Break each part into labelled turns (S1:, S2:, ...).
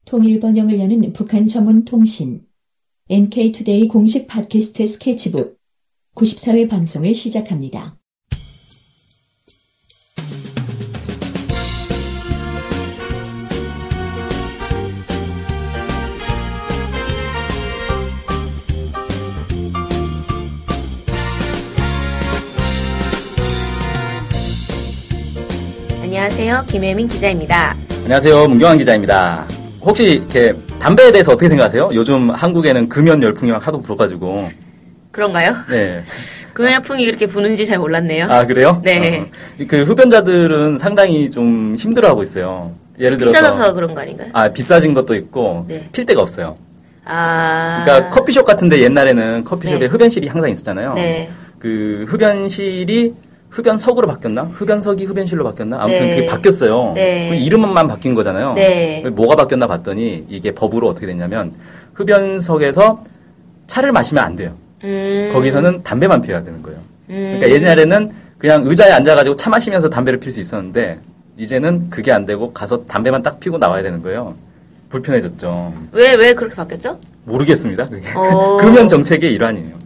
S1: 통일 번영을 여는 북한 전문 통신 NK투데이 공식 팟캐스트 스케치북 94회 방송을 시작합니다.
S2: 안녕하세요. 김혜민 기자입니다.
S3: 안녕하세요. 문경환 기자입니다. 혹시 이렇게 담배에 대해서 어떻게 생각하세요? 요즘 한국에는 금연 열풍이 하도 불어가지고.
S2: 그런가요?
S3: 네.
S2: 금연 열풍이 그렇게 부는지 잘 몰랐네요.
S3: 아, 그래요?
S2: 네.
S3: 그 흡연자들은 상당히 좀 힘들어하고 있어요. 예를 들어서.
S2: 비싸져서 그런 거 아닌가요?
S3: 아, 비싸진 것도 있고,
S2: 네.
S3: 필 데가 없어요.
S2: 아.
S3: 그러니까 커피숍 같은데 옛날에는 커피숍에
S2: 네.
S3: 흡연실이 항상 있었잖아요.
S2: 네.
S3: 그 흡연실이 흡연석으로 바뀌었나? 흡연석이 흡연실로 바뀌었나? 아무튼
S2: 네.
S3: 그게 바뀌었어요.
S2: 네.
S3: 이름만 바뀐 거잖아요.
S2: 네.
S3: 뭐가 바뀌었나 봤더니 이게 법으로 어떻게 됐냐면 흡연석에서 차를 마시면 안 돼요. 거기서는 담배만 피워야 되는 거예요. 그러니까 옛날에는 그냥 의자에 앉아가지고 차 마시면서 담배를 필 수 있었는데 이제는 그게 안 되고 가서 담배만 딱 피고 나와야 되는 거예요. 불편해졌죠.
S2: 왜 그렇게 바뀌었죠?
S3: 모르겠습니다. 그게. 금연 정책의 일환이에요.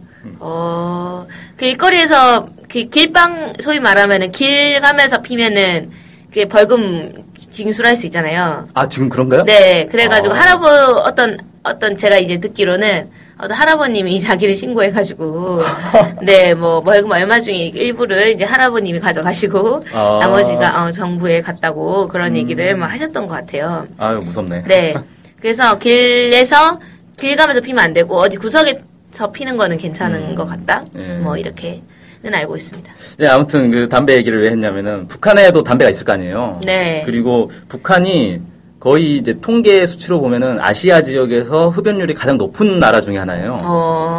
S2: 그 일거리에서 그 길방 소위 말하면은 길 가면서 피면은 그게 벌금 징수할 수 있잖아요.
S3: 아, 지금 그런가요?
S2: 네. 그래가지고 어떤 제가 이제 듣기로는 어떤 할아버님이 자기를 신고해가지고 네, 뭐 벌금 얼마 중에 일부를 이제 할아버님이 가져가시고 나머지가 정부에 갔다고 그런 얘기를 막 하셨던 것 같아요.
S3: 아유, 무섭네.
S2: 네. 그래서 길 가면서 피면 안 되고 어디 구석에서 피는 거는 괜찮은 것 같다.
S3: 예.
S2: 뭐 이렇게는 알고 있습니다.
S3: 네, 아무튼 그 담배 얘기를 왜 했냐면은 북한에도 담배가 있을 거 아니에요.
S2: 네.
S3: 그리고 북한이 거의 이제 통계 수치로 보면은 아시아 지역에서 흡연율이 가장 높은 나라 중에 하나예요.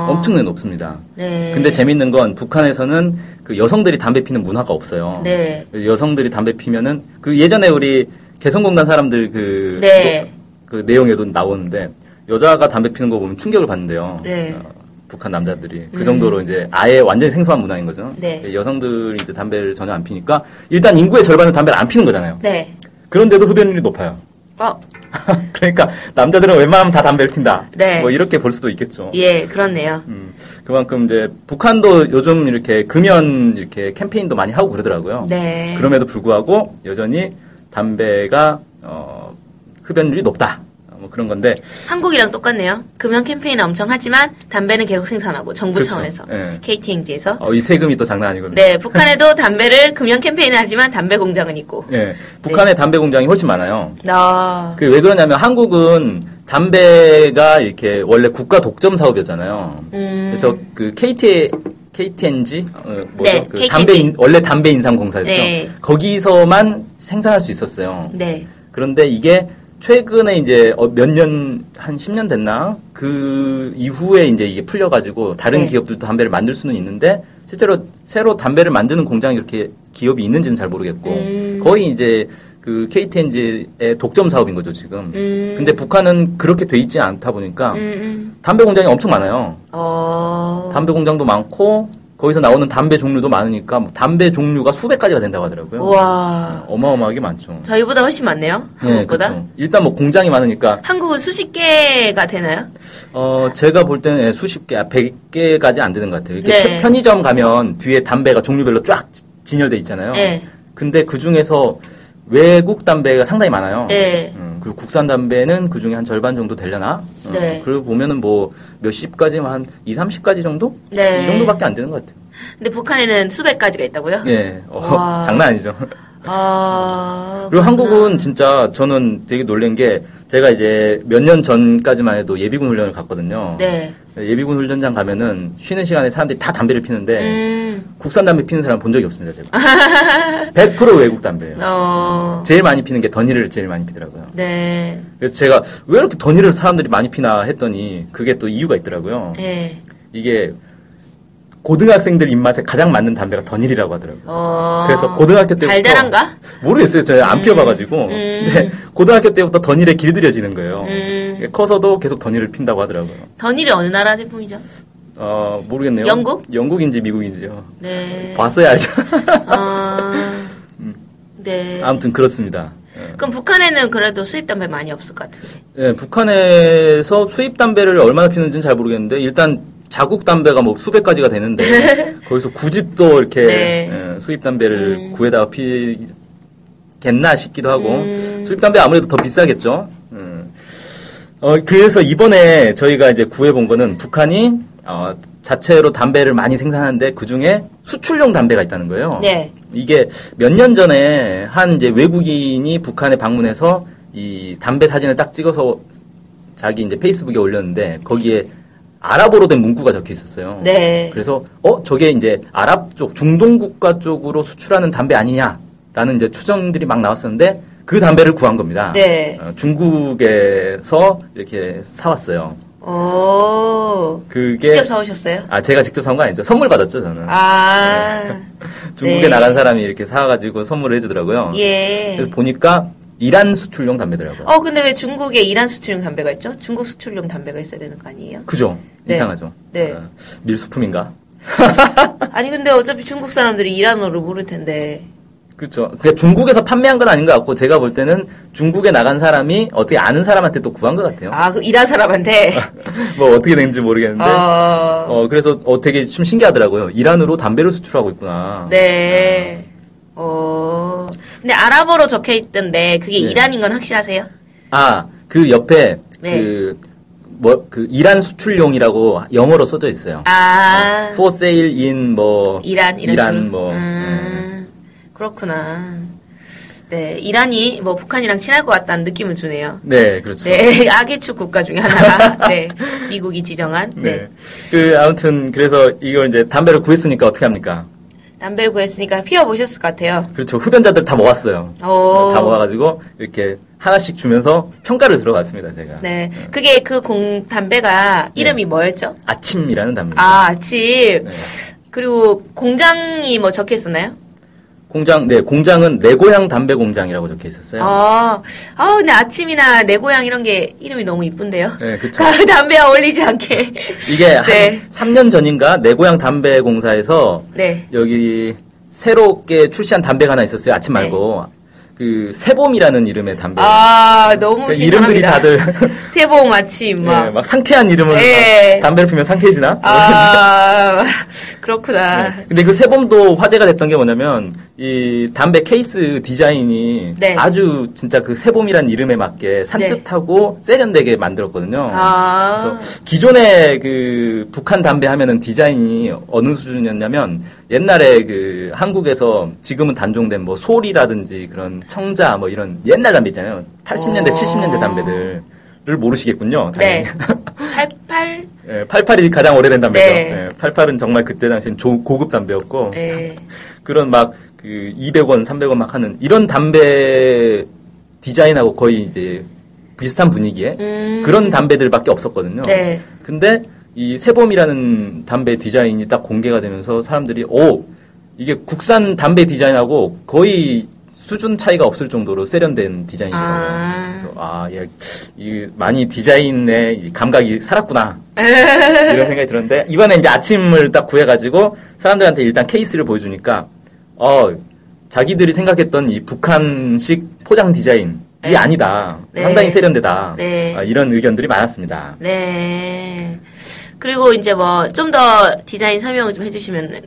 S3: 엄청나게 높습니다.
S2: 네.
S3: 근데 재밌는 건 북한에서는 그 여성들이 담배 피는 문화가 없어요.
S2: 네.
S3: 여성들이 담배 피면은 그 예전에 우리 개성공단 사람들
S2: 네.
S3: 그 내용에도 나오는데 여자가 담배 피는 거 보면 충격을 받는데요.
S2: 네.
S3: 북한 남자들이 그 정도로 이제 아예 완전히 생소한 문화인 거죠.
S2: 네.
S3: 여성들이 이제 담배를 전혀 안 피니까 일단 인구의 절반은 담배를 안 피는 거잖아요.
S2: 네.
S3: 그런데도 흡연율이 높아요. 그러니까 남자들은 웬만하면 다 담배를 핀다.
S2: 네.
S3: 뭐 이렇게 볼 수도 있겠죠.
S2: 예, 그렇네요.
S3: 그만큼 이제 북한도 요즘 이렇게 금연 이렇게 캠페인도 많이 하고 그러더라고요.
S2: 네.
S3: 그럼에도 불구하고 여전히 담배가 흡연율이 높다. 뭐 그런 건데
S2: 한국이랑 똑같네요. 금연 캠페인은 엄청 하지만 담배는 계속 생산하고 정부
S3: 그렇죠.
S2: 차원에서
S3: 네.
S2: KTNG에서
S3: 이 세금이 또 장난 아니거든요.
S2: 네, 북한에도 담배를 금연 캠페인을 하지만 담배 공장은 있고.
S3: 네, 북한의 담배 공장이 훨씬 많아요.
S2: 그
S3: 왜 그러냐면 한국은 담배가 이렇게 원래 국가 독점 사업이었잖아요. 그래서 그 KTNG
S2: 네,
S3: 그
S2: KTNG.
S3: 원래 담배 인상 공사였죠.
S2: 네.
S3: 거기서만 생산할 수 있었어요.
S2: 네.
S3: 그런데 이게 최근에 이제 몇 년, 한 10년 됐나? 그 이후에 이제 이게 풀려가지고 다른
S2: 네.
S3: 기업들도 담배를 만들 수는 있는데 실제로 새로 담배를 만드는 공장이 이렇게 기업이 있는지는 잘 모르겠고 거의 이제 그 KTNG의 독점 사업인 거죠, 지금. 근데 북한은 그렇게 돼 있지 않다 보니까 담배 공장이 엄청 많아요. 담배 공장도 많고 거기서 나오는 담배 종류도 많으니까 뭐 담배 종류가 수백 가지가 된다고 하더라고요.
S2: 와.
S3: 어마어마하게 많죠.
S2: 저희보다 훨씬 많네요. 한국보다.
S3: 그렇죠. 일단 뭐 공장이 많으니까.
S2: 한국은 수십 개가 되나요?
S3: 제가 볼 때는 수십 개, 100개까지 안 되는 것 같아요. 이렇게
S2: 네.
S3: 편의점 가면 뒤에 담배가 종류별로 쫙 진열돼 있잖아요.
S2: 네.
S3: 근데 그 중에서 외국 담배가 상당히 많아요.
S2: 네.
S3: 그리고 국산 담배는 그 중에 한 절반 정도 되려나?
S2: 네.
S3: 그리고 보면은 뭐 몇십 가지, 한 2, 30가지 정도?
S2: 네.
S3: 이 정도밖에 안 되는 것 같아요.
S2: 근데 북한에는 수백 가지가 있다고요?
S3: 네.
S2: 와.
S3: 장난 아니죠. 그리고
S2: 그렇구나.
S3: 한국은 진짜 저는 되게 놀란 게 제가 이제 몇 년 전까지만 해도 예비군 훈련을 갔거든요.
S2: 네.
S3: 예비군 훈련장 가면은 쉬는 시간에 사람들이 다 담배를 피는데 국산 담배 피는 사람 본 적이 없습니다, 제가. 100% 외국 담배예요. 제일 많이 피는 게 더니를 제일 많이 피더라고요.
S2: 네.
S3: 그래서 제가 왜 이렇게 더니를 사람들이 많이 피나 했더니 그게 또 이유가 있더라고요.
S2: 네.
S3: 이게 고등학생들 입맛에 가장 맞는 담배가 더닐이라고 하더라고요. 그래서 고등학교 때부터
S2: 달달한가?
S3: 모르겠어요. 제가 안 피워봐가지고. 근데 고등학교 때부터 더닐에 길들여지는 거예요. 커서도 계속 더닐을 핀다고 하더라고요.
S2: 더닐이 어느 나라 제품이죠?
S3: 모르겠네요.
S2: 영국?
S3: 영국인지 미국인지요.
S2: 네.
S3: 봤어야 알죠.
S2: 네.
S3: 아무튼 그렇습니다.
S2: 그럼 북한에는 그래도 수입 담배 많이 없을 것 같은데.
S3: 네, 북한에서 수입 담배를 얼마나 피는지는 잘 모르겠는데 일단 자국 담배가 뭐 수백 가지가 되는데 거기서 굳이 또 이렇게 네. 수입 담배를 구해다가 피겠나 싶기도 하고 수입 담배 아무래도 더 비싸겠죠. 그래서 이번에 저희가 이제 구해본 거는 북한이 자체로 담배를 많이 생산하는데 그 중에 수출용 담배가 있다는 거예요.
S2: 네.
S3: 이게 몇 년 전에 한 이제 외국인이 북한에 방문해서 이 담배 사진을 딱 찍어서 자기 이제 페이스북에 올렸는데 거기에 아랍어로 된 문구가 적혀 있었어요.
S2: 네.
S3: 그래서 저게 이제 아랍 쪽 중동 국가 쪽으로 수출하는 담배 아니냐라는 이제 추정들이 막 나왔었는데 그 담배를 구한 겁니다.
S2: 네. 중국에서
S3: 이렇게 사왔어요.
S2: 그게 직접 사오셨어요?
S3: 제가 직접 사온 거 아니죠. 선물 받았죠, 저는. 네. 중국에
S2: 네.
S3: 나간 사람이 이렇게 사와가지고 선물을 해주더라고요.
S2: 예.
S3: 그래서 보니까 이란 수출용 담배더라고요.
S2: 근데 왜 중국에 이란 수출용 담배가 있죠? 중국 수출용 담배가 있어야 되는 거 아니에요?
S3: 그죠. 네. 이상하죠.
S2: 네.
S3: 밀수품인가?
S2: 아니, 근데 어차피 중국 사람들이 이란어를 모를 텐데.
S3: 그렇죠. 그러니까 중국에서 판매한 건 아닌 것 같고 제가 볼 때는 중국에 나간 사람이 어떻게 아는 사람한테 또 구한 것 같아요.
S2: 그 이란 사람한테?
S3: 뭐 어떻게 된지 모르겠는데. 그래서 되게 좀 신기하더라고요. 이란으로 담배를 수출하고 있구나.
S2: 네. 근데 아랍어로 적혀 있던데 그게 네. 이란인 건 확실하세요?
S3: 그 옆에 네. 이란 수출용이라고 영어로 써져 있어요.
S2: For
S3: sale in
S2: 이란 그렇구나. 네, 이란이 북한이랑 친할 것 같다는 느낌을 주네요.
S3: 네, 그렇죠.
S2: 네, 악의축 국가 중에 하나가 네, 미국이 지정한.
S3: 네. 아무튼 그래서 이걸 이제 담배를 구했으니까 어떻게 합니까?
S2: 담배를 구했으니까 피워보셨을 것 같아요.
S3: 그렇죠. 흡연자들 다 모았어요. 다 모아가지고 이렇게 하나씩 주면서 평가를 들어봤습니다, 제가.
S2: 네. 그게 담배가 이름이 뭐였죠?
S3: 아침이라는 담배입니다.
S2: 아침. 네. 그리고 공장이 적혀 있었나요?
S3: 공장은 내 고향 담배 공장이라고 적혀 있었어요.
S2: 근데 아침이나 내 고향 이런 게 이름이 너무 이쁜데요?
S3: 네, 그쵸.
S2: 담배와 어울리지 않게.
S3: 이게 네. 한 3년 전인가 내 고향 담배 공사에서
S2: 네.
S3: 여기 새롭게 출시한 담배가 하나 있었어요. 아침 말고. 네. 새봄이라는 이름의 담배.
S2: 너무
S3: 이름들이 다들.
S2: 새봄 아침,
S3: 막 상쾌한 이름을. 담배를 피면 상쾌해지나?
S2: 그렇구나.
S3: 네. 근데 그 새봄도 화제가 됐던 게 뭐냐면, 이 담배 케이스 디자인이 네. 아주 진짜 그 새봄이라는 이름에 맞게 산뜻하고 네. 세련되게 만들었거든요. 그래서 기존에 북한 담배 하면은 디자인이 어느 수준이었냐면, 옛날에 한국에서 지금은 단종된 솔이라든지 그런 청자 이런 옛날 담배 있잖아요. 80년대, 70년대 담배들을 모르시겠군요.
S2: 네. 88?
S3: 네, 88이 가장 오래된 담배죠. 네. 88은 정말 그때 당시엔 고급 담배였고.
S2: 네.
S3: 그런 200원, 300원 막 하는 이런 담배 디자인하고 거의 이제 비슷한 분위기의 그런 담배들밖에 없었거든요.
S2: 네.
S3: 근데 이 새봄이라는 담배 디자인이 딱 공개가 되면서 사람들이 이게 국산 담배 디자인하고 거의 수준 차이가 없을 정도로 세련된 디자인이더라고요. 그래서 이 많이 디자인의 감각이 살았구나 이런 생각이 들었는데 이번에 이제 아침을 딱 구해가지고 사람들한테 일단 케이스를 보여주니까 자기들이 생각했던 이 북한식 포장 디자인이 아니다.
S2: 네.
S3: 상당히 세련되다.
S2: 네.
S3: 이런 의견들이 많았습니다.
S2: 네. 그리고 이제 좀 더 디자인 설명을 좀 해주시면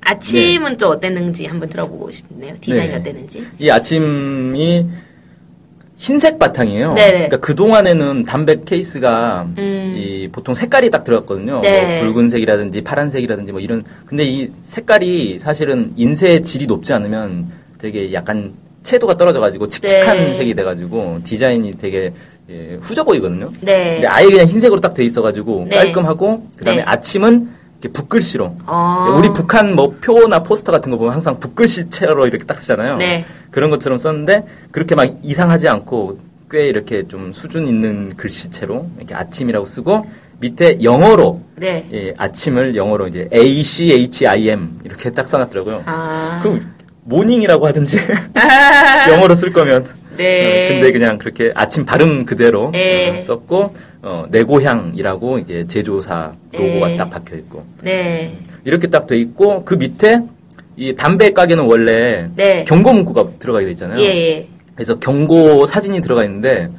S2: 아침은 네. 또 어땠는지 한번 들어보고 싶네요. 디자인이 어땠는지.
S3: 이 아침이 흰색 바탕이에요.
S2: 네네.
S3: 그러니까 그 동안에는 담배 케이스가 보통 색깔이 딱 들어갔거든요.
S2: 네.
S3: 붉은색이라든지 파란색이라든지 이런. 근데 이 색깔이 사실은 인쇄 질이 높지 않으면 되게 약간 채도가 떨어져가지고 칙칙한 네. 색이 돼가지고 디자인이 되게 후져 보이거든요.
S2: 네.
S3: 근데 아예 그냥 흰색으로 딱 돼 있어가지고 네. 깔끔하고 그다음에 네. 아침은 이렇게 붓글씨로. 우리 북한 표나 포스터 같은 거 보면 항상 붓글씨체로 이렇게 딱 쓰잖아요.
S2: 네.
S3: 그런 것처럼 썼는데 그렇게 막 이상하지 않고 꽤 이렇게 좀 수준 있는 글씨체로 이렇게 아침이라고 쓰고 밑에 영어로
S2: 네.
S3: 아침을 영어로 이제 ACHIM 이렇게 딱 써놨더라고요. 그럼 모닝이라고 하든지 영어로 쓸 거면
S2: 네.
S3: 근데 그냥 그렇게 아침 발음 그대로 썼고 내 고향이라고 이제 제조사 로고가 딱 박혀 있고
S2: 네.
S3: 이렇게 딱 돼 있고 그 밑에 이 담배 가게는 원래
S2: 네.
S3: 경고 문구가 들어가게 돼 있잖아요.
S2: 예.
S3: 그래서 경고 사진이 들어가 있는데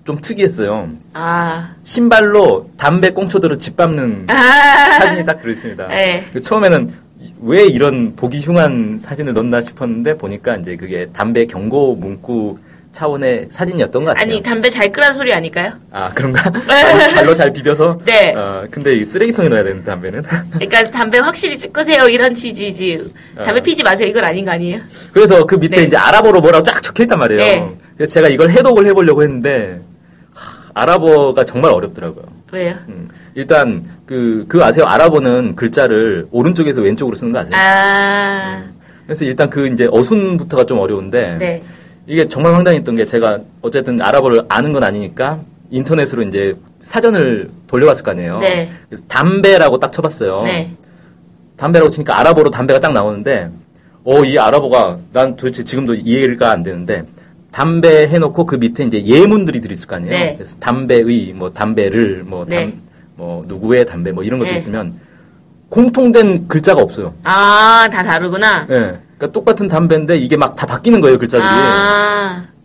S3: 좀 특이했어요. 신발로 담배 꽁초들을 짓밟는 사진이 딱 들어있습니다.
S2: 네.
S3: 처음에는 왜 이런 보기 흉한 사진을 넣나 싶었는데 보니까 이제 그게 담배 경고 문구 차원의 사진이었던 것 같아요.
S2: 아니, 담배 잘 끄란 소리 아닐까요?
S3: 그런가? 발로 잘 비벼서?
S2: 네.
S3: 근데 이 쓰레기통에 넣어야 되는데, 담배는.
S2: 그러니까 담배 확실히 끄세요. 이런 취지지. 담배 피지 마세요. 이건 아닌 거 아니에요?
S3: 그래서 그 밑에 이제 아랍어로 뭐라고 쫙 적혀 있단 말이에요.
S2: 네.
S3: 그래서 제가 이걸 해독을 해보려고 했는데, 아랍어가 정말 어렵더라고요.
S2: 왜요?
S3: 일단, 그 아세요? 아랍어는 글자를 오른쪽에서 왼쪽으로 쓰는 거 아세요? 그래서 일단 이제 어순부터가 좀 어려운데,
S2: 네.
S3: 이게 정말 황당했던 게 제가 어쨌든 아랍어를 아는 건 아니니까 인터넷으로 이제 사전을 돌려봤을 거 아니에요.
S2: 네.
S3: 그래서 담배라고 딱 쳐봤어요.
S2: 네.
S3: 담배라고 치니까 아랍어로 담배가 딱 나오는데, 이 아랍어가 난 도대체 지금도 이해가 안 되는데, 담배 해놓고 그 밑에 이제 예문들이 들어있을 거 아니에요.
S2: 네.
S3: 그래서 담배의, 담배를,
S2: 네.
S3: 누구의 담배, 이런 것도
S2: 네.
S3: 있으면 공통된 글자가 없어요.
S2: 다 다르구나.
S3: 네. 그러니까 똑같은 담배인데 이게 막 다 바뀌는 거예요, 글자들이.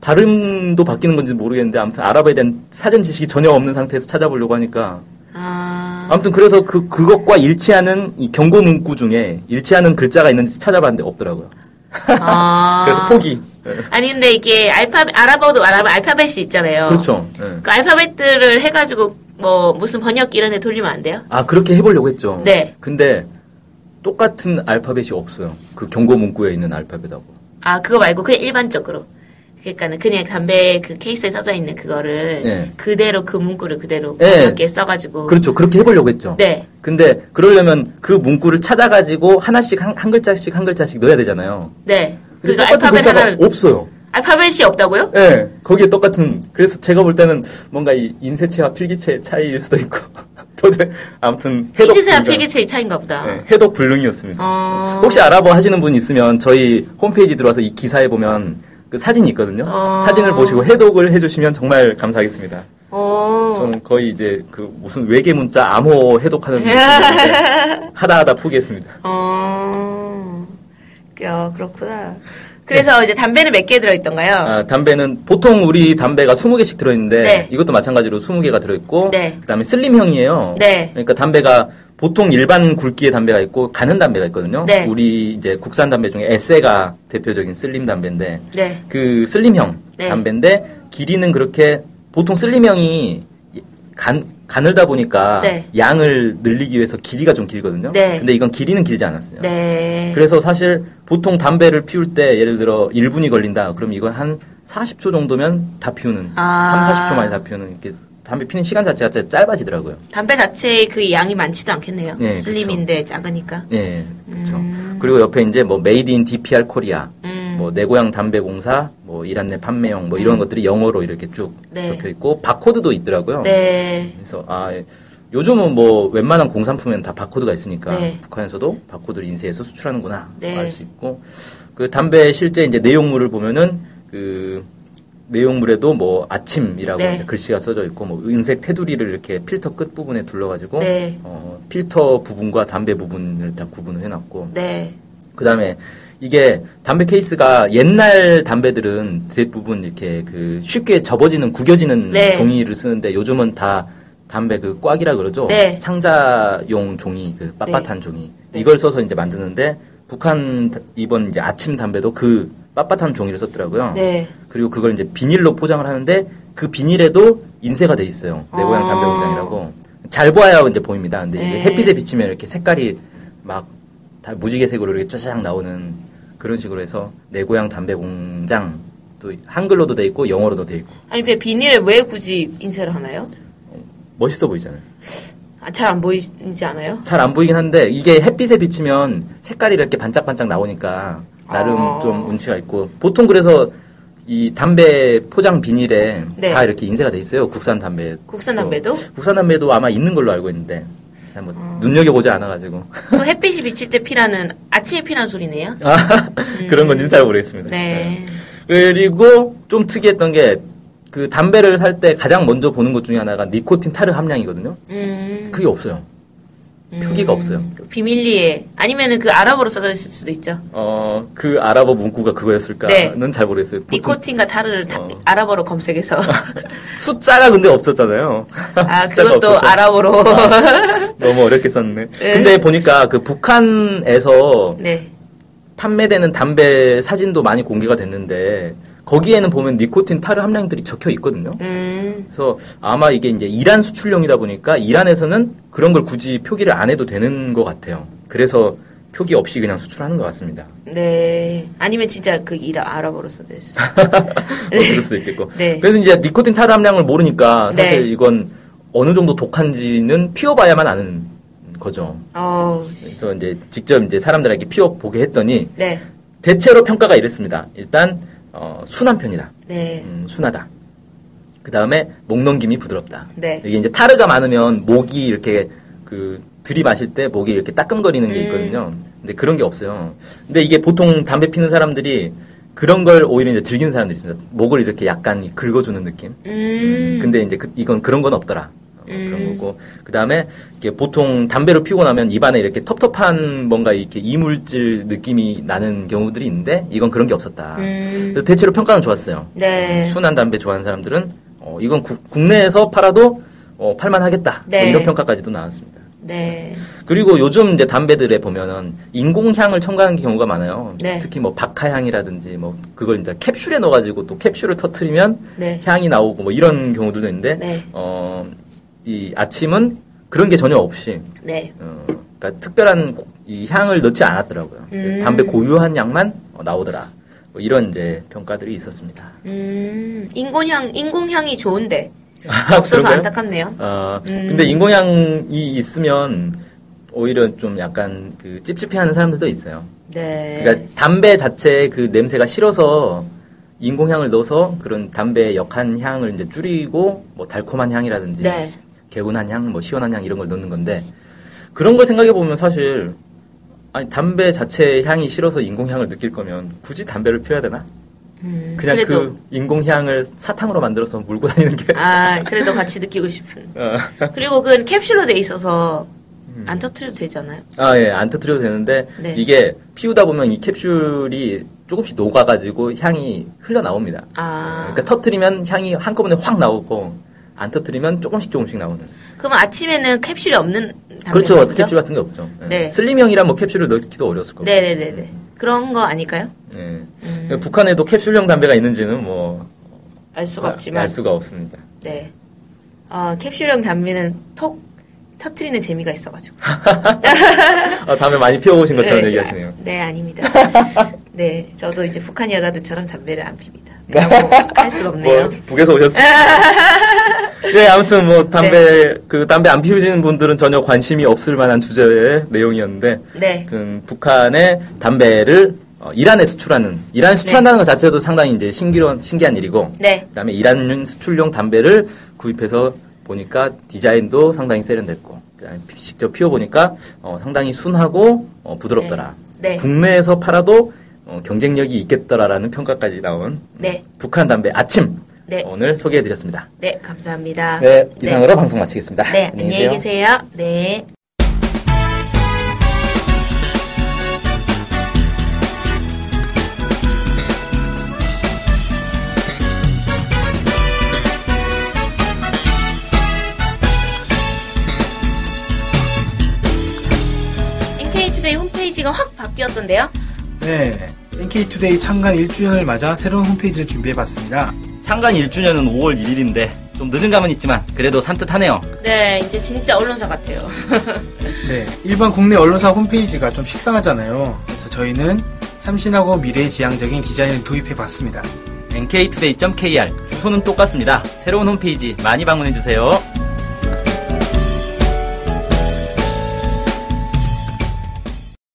S3: 발음도 바뀌는 건지 모르겠는데 아무튼 아랍어에 대한 사전 지식이 전혀 없는 상태에서 찾아보려고 하니까 아무튼 그래서 그것과 일치하는 이 경고 문구 중에 일치하는 글자가 있는지 찾아봤는데 없더라고요. 그래서 포기.
S2: 아니 근데 이게 아랍어도 알파벳이 있잖아요.
S3: 그렇죠. 네.
S2: 그 알파벳들을 해가지고 무슨 번역기 이런 데 돌리면 안 돼요?
S3: 그렇게 해보려고 했죠.
S2: 네.
S3: 근데 똑같은 알파벳이 없어요. 그 경고 문구에 있는 알파벳하고.
S2: 그거 말고 그냥 일반적으로. 그러니까는 그냥 담배 그 케이스에 써져 있는 그거를
S3: 네.
S2: 그대로 그 문구를 그대로
S3: 네.
S2: 번역기에 써가지고.
S3: 그렇죠. 그렇게 해보려고 했죠.
S2: 네.
S3: 근데 그러려면 그 문구를 찾아가지고 하나씩 한 글자씩 한 글자씩 넣어야 되잖아요.
S2: 네.
S3: 근데
S2: 그거
S3: 똑같은
S2: 알파벳
S3: 글자가
S2: 하나를
S3: 없어요.
S2: 알파벳이 없다고요?
S3: 네, 거기에 똑같은. 그래서 제가 볼 때는 뭔가 이 인쇄체와 필기체의 차이일 수도 있고 도저히 아무튼 해독
S2: 인쇄체와 필기체의 차이인가 보다.
S3: 네, 해독 불능이었습니다. 혹시 알아보 하시는 분 있으면 저희 홈페이지 들어와서 이 기사에 보면 그 사진이 있거든요. 사진을 보시고 해독을 해주시면 정말 감사하겠습니다. 저는 거의 이제 그 무슨 외계 문자 암호 해독하는 느낌인데 하다 포기했습니다.
S2: 그렇구나. 그래서 이제 담배는 몇 개 들어있던가요?
S3: 담배는 보통 우리 담배가 20개씩 들어있는데
S2: 네.
S3: 이것도 마찬가지로 20개가 들어있고
S2: 네.
S3: 그다음에 슬림형이에요.
S2: 네.
S3: 그러니까 담배가 보통 일반 굵기의 담배가 있고 가는 담배가 있거든요.
S2: 네.
S3: 우리 이제 국산 담배 중에 에세가 대표적인 슬림 담배인데
S2: 네.
S3: 그 슬림형
S2: 네.
S3: 담배인데 길이는 그렇게 보통 슬림형이 가늘다 보니까
S2: 네.
S3: 양을 늘리기 위해서 길이가 좀 길거든요.
S2: 네.
S3: 근데 이건 길이는 길지 않았어요.
S2: 네.
S3: 그래서 사실 보통 담배를 피울 때 예를 들어 1분이 걸린다. 그럼 이건 한 40초 정도면 다 피우는 40초 만에 다 피우는 이렇게 담배 피는 시간 자체가 짧아지더라고요.
S2: 담배 자체의 그 양이 많지도 않겠네요.
S3: 네,
S2: 슬림인데 작으니까.
S3: 네, 그렇죠. 그리고 옆에 이제 메이드 인 DPR 코리아, 내 고향 담배공사, 이란 내 판매용, 이런 것들이 영어로 이렇게 쭉
S2: 네.
S3: 적혀 있고 바코드도 있더라고요.
S2: 네.
S3: 그래서 요즘은 웬만한 공산품에는 다 바코드가 있으니까
S2: 네.
S3: 북한에서도 바코드를 인쇄해서 수출하는구나
S2: 네.
S3: 알 수 있고 그 담배 실제 이제 내용물을 보면은 그 내용물에도 아침이라고
S2: 네.
S3: 글씨가 써져 있고 은색 테두리를 이렇게 필터 끝 부분에 둘러가지고
S2: 네.
S3: 필터 부분과 담배 부분을 다 구분을 해놨고
S2: 네.
S3: 그 다음에 이게 담배 케이스가 옛날 담배들은 대부분 이렇게 그 쉽게 접어지는 구겨지는
S2: 네.
S3: 종이를 쓰는데 요즘은 다 담배 그 꽉이라 그러죠.
S2: 네.
S3: 상자용 종이 그 빳빳한 종이 이걸 써서 이제 만드는데 북한 이번 이제 아침 담배도 그 빳빳한 종이를 썼더라고요.
S2: 네.
S3: 그리고 그걸 이제 비닐로 포장을 하는데 그 비닐에도 인쇄가 돼 있어요. 내 고향 담배 공장이라고. 잘 보아야 이제 보입니다. 근데 이게 햇빛에 비치면 이렇게 색깔이 막 다 무지개색으로 이렇게 쫙 나오는 그런 식으로 해서 내 고향 담배 공장 또 한글로도 돼 있고 영어로도 돼 있고.
S2: 아니 비닐에 왜 굳이 인쇄를 하나요?
S3: 멋있어 보이잖아요.
S2: 잘 안 보이지 않아요?
S3: 잘 안 보이긴 한데 이게 햇빛에 비치면 색깔이 이렇게 반짝반짝 나오니까 나름 좀 운치가 있고 보통 그래서 이 담배 포장 비닐에
S2: 네.
S3: 다 이렇게 인쇄가 돼 있어요. 국산 담배.
S2: 국산 담배도?
S3: 국산 담배도 아마 있는 걸로 알고 있는데 잘 눈여겨보지 않아가지고.
S2: 그 햇빛이 비칠 때 피라는 아침에 피라는 소리네요.
S3: 그런 건지는 잘 모르겠습니다.
S2: 네.
S3: 그리고 좀 특이했던 게 그 담배를 살 때 가장 먼저 보는 것 중에 하나가 니코틴 타르 함량이거든요. 그게 없어요. 표기가 없어요.
S2: 비밀리에 아니면은 그 아랍어로 써져 있을 수도 있죠.
S3: 그 아랍어 문구가 그거였을까는 네. 잘 모르겠어요.
S2: 니코틴과 타르를 아랍어로 검색해서
S3: 숫자가 근데 없었잖아요.
S2: 그것도 없어서. 아랍어로
S3: 너무 어렵게 썼네. 네. 근데 보니까 그 북한에서 네. 판매되는 담배 사진도 많이 공개가 됐는데 거기에는 보면 니코틴 타르 함량들이 적혀 있거든요. 그래서 아마 이게 이제 이란 수출용이다 보니까 이란에서는 그런 걸 굳이 표기를 안 해도 되는 것 같아요. 그래서 표기 없이 그냥 수출하는 것 같습니다.
S2: 네. 아니면 진짜 그 아랍어로 써져 있어요.
S3: 네. 그럴 수도 있겠고. 네. 그래서 이제 니코틴 타르 함량을 모르니까 사실 네. 이건 어느 정도 독한지는 피워봐야만 아는 거죠. 그래서 이제 직접 이제 사람들에게 피워보게 했더니 네. 대체로 평가가 이랬습니다. 일단 순한 편이다. 네. 순하다. 그 다음에 목 넘김이 부드럽다. 네. 이게 이제 타르가 많으면 목이 이렇게 들이마실 때 목이 이렇게 따끔거리는 게 있거든요. 근데 그런 게 없어요. 근데 이게 보통 담배 피는 사람들이 그런 걸 오히려 이제 즐기는 사람들이 있습니다. 목을 이렇게 약간 긁어주는 느낌. 근데 이제 이건 그런 건 없더라. 그런 거고. 그 다음에 이게 보통 담배를 피우고 나면 입안에 이렇게 텁텁한 뭔가 이렇게 이물질 느낌이 나는 경우들이 있는데 이건 그런 게 없었다. 그래서 대체로 평가는 좋았어요. 네. 순한 담배 좋아하는 사람들은 이건 국내에서 팔아도 팔만 하겠다.
S2: 네.
S3: 뭐 이런 평가까지도 나왔습니다.
S2: 네.
S3: 그리고 요즘 이제 담배들에 보면은 인공향을 첨가하는 경우가 많아요. 네. 특히 뭐 박하향이라든지 뭐 그걸 이제 캡슐에 넣어가지고 또 캡슐을 터트리면 네. 향이 나오고 뭐 이런 경우들도 있는데 네. 이 아침은 그런 게 전혀 없이 네. 그러니까 특별한 이 향을 넣지 않았더라고요. 그래서 담배 고유한 향만 나오더라. 뭐 이런 이제 평가들이 있었습니다.
S2: 인공향이 좋은데 없어서 안타깝네요.
S3: 근데 인공향이 있으면 오히려 좀 약간 그 찝찝해하는 사람들도 있어요. 네. 그러니까 담배 자체의 그 냄새가 싫어서 인공향을 넣어서 그런 담배의 역한 향을 이제 줄이고 뭐 달콤한 향이라든지 네. 개운한 향, 뭐 시원한 향 이런 걸 넣는 건데 그런 걸 생각해 보면 사실 아니 담배 자체의 향이 싫어서 인공향을 느낄 거면 굳이 담배를 피워야 되나? 그냥 그래도, 그 인공향을 사탕으로 만들어서 물고 다니는 게
S2: 그래도 같이 느끼고 싶은. 그리고 그건 캡슐로 돼 있어서 안 터트려도 되잖아요.
S3: 예, 안 터트려도 되는데 네. 이게 피우다 보면 이 캡슐이 조금씩 녹아가지고 향이 흘러나옵니다. 그러니까 터트리면 향이 한꺼번에 확 나오고 안 터트리면 조금씩 나오는.
S2: 그러면 아침에는 캡슐이 없는 담배
S3: 그렇죠. 거죠? 캡슐 같은 게 없죠. 네. 슬림형이라 뭐 캡슐을 넣기도 어려웠을 거고.
S2: 네네네. 그런 거 아닐까요?
S3: 네. 북한에도 캡슐형 담배가 있는지는 뭐
S2: 알 수가 없지만
S3: 알 수가 없습니다.
S2: 네. 캡슐형 담배는 톡 터트리는 재미가 있어가지고.
S3: 담배 많이 피워보신 것처럼 네, 얘기하시네요.
S2: 네, 아닙니다. 네, 저도 이제 북한 여자들처럼 담배를 안 핍니다. 할 수 없네요.
S3: 뭐, 북에서 오셨어요? 네, 아무튼 뭐 담배 네. 담배 안 피우시는 분들은 전혀 관심이 없을 만한 주제의 내용이었는데, 네. 아무튼 북한의 담배를 이란에 수출한다는 것 자체도 상당히 이제 신기한 일이고, 네. 그다음에 이란 수출용 담배를 구입해서 보니까 디자인도 상당히 세련됐고, 직접 피워보니까 상당히 순하고 부드럽더라. 네. 네. 국내에서 팔아도 경쟁력이 있겠더라라는 평가까지 나온 네. 북한 담배 아침 네. 오늘 소개해드렸습니다.
S2: 네, 감사합니다.
S3: 네, 이상으로 네. 방송 마치겠습니다.
S2: 네, 안녕히 계세요. 네. NK투데이 홈페이지가 확 바뀌었던데요?
S4: 네, NK투데이 창간 1주년을 맞아 새로운 홈페이지를 준비해봤습니다.
S3: 창간 1주년은 5월 1일인데 좀 늦은 감은 있지만 그래도 산뜻하네요.
S2: 네, 이제 진짜 언론사 같아요.
S4: 네, 일반 국내 언론사 홈페이지가 좀 식상하잖아요. 그래서 저희는 참신하고 미래지향적인 디자인을 도입해봤습니다.
S3: nktoday.kr 주소는 똑같습니다. 새로운 홈페이지 많이 방문해주세요.